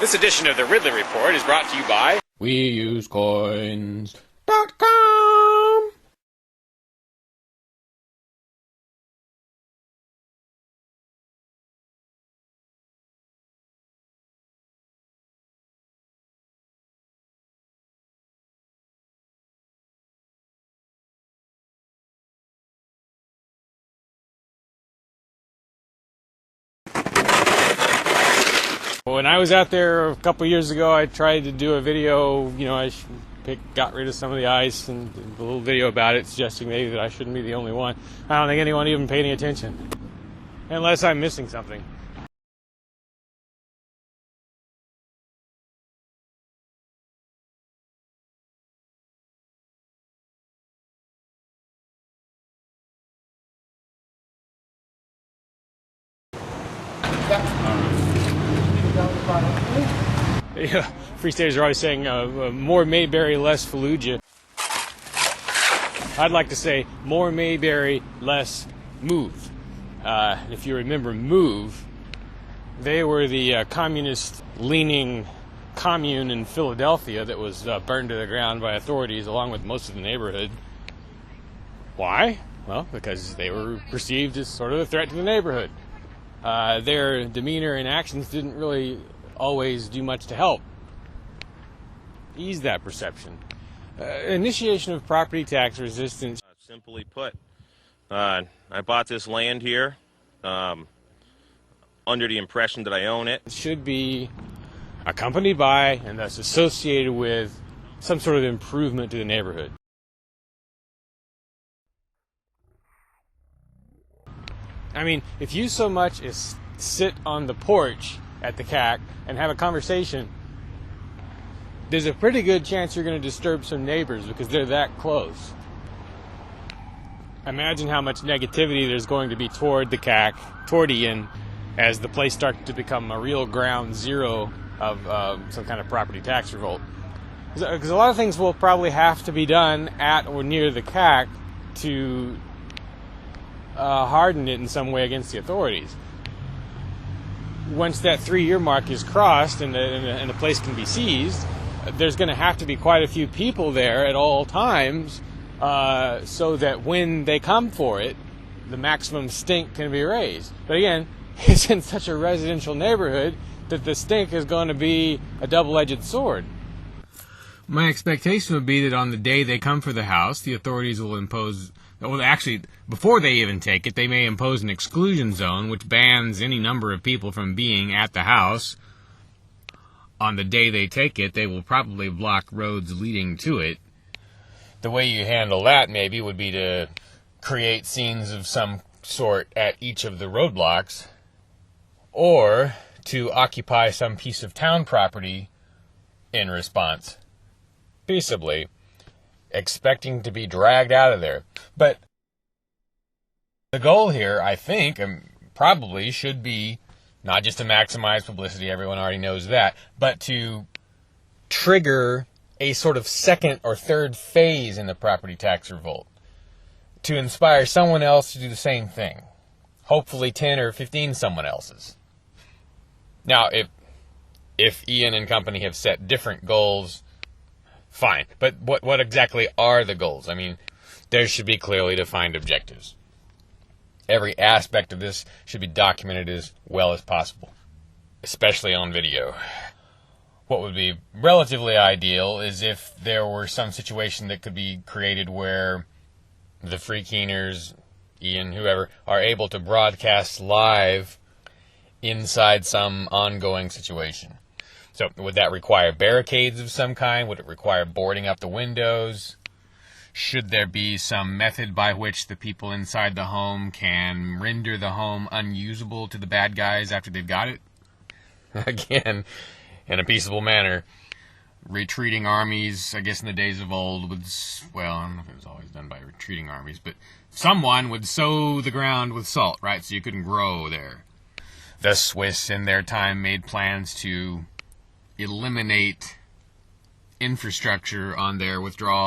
This edition of the Ridley Report is brought to you by WeUseCoins.com. When I was out there a couple years ago, I tried to do a video, I got rid of some of the ice and did a little video about it, suggesting maybe that I shouldn't be the only one. I don't think anyone even paid any attention, unless I'm missing something. Yeah, Free Staters are always saying more Mayberry, less Fallujah. I'd like to say more Mayberry, less Move. If you remember Move, they were the communist-leaning commune in Philadelphia that was burned to the ground by authorities along with most of the neighborhood. Why? Well, because they were perceived as sort of a threat to the neighborhood. Their demeanor and actions didn't really always do much to help ease that perception. Initiation of property tax resistance. Simply put, I bought this land here under the impression that I own it. It should be accompanied by and thus associated with some sort of improvement to the neighborhood. I mean, if you so much as sit on the porch at the CAC and have a conversation, there's a pretty good chance you're going to disturb some neighbors because they're that close. Imagine how much negativity there's going to be toward the CAC, toward Ian, as the place starts to become a real ground zero of some kind of property tax revolt. Because a lot of things will probably have to be done at or near the CAC to harden it in some way against the authorities. Once that 3-year mark is crossed and the place can be seized, there's going to have to be quite a few people there at all times so that when they come for it, the maximum stink can be raised. But again, it's in such a residential neighborhood that the stink is going to be a double-edged sword. My expectation would be that on the day they come for the house, the authorities will impose... Well, actually, before they even take it, they may impose an exclusion zone, which bans any number of people from being at the house. On the day they take it, they will probably block roads leading to it. The way you handle that, maybe, would be to create scenes of some sort at each of the roadblocks, or to occupy some piece of town property in response, peaceably, expecting to be dragged out of there. But the goal here, I think, probably should be not just to maximize publicity, everyone already knows that, but to trigger a sort of second or third phase in the property tax revolt, to inspire someone else to do the same thing, hopefully 10 or 15 someone else's. Now, if Ian and company have set different goals, fine. But what exactly are the goals? I mean, there should be clearly defined objectives. Every aspect of this should be documented as well as possible, especially on video. What would be relatively ideal is if there were some situation that could be created where the free keeners, Ian, whoever, are able to broadcast live inside some ongoing situation. So would that require barricades of some kind? Would it require boarding up the windows? Should there be some method by which the people inside the home can render the home unusable to the bad guys after they've got it? Again, in a peaceable manner. Retreating armies, I guess in the days of old, would, well, I don't know if it was always done by retreating armies, but someone would sow the ground with salt, right, so you couldn't grow there. The Swiss, in their time, made plans to eliminate infrastructure on their withdrawal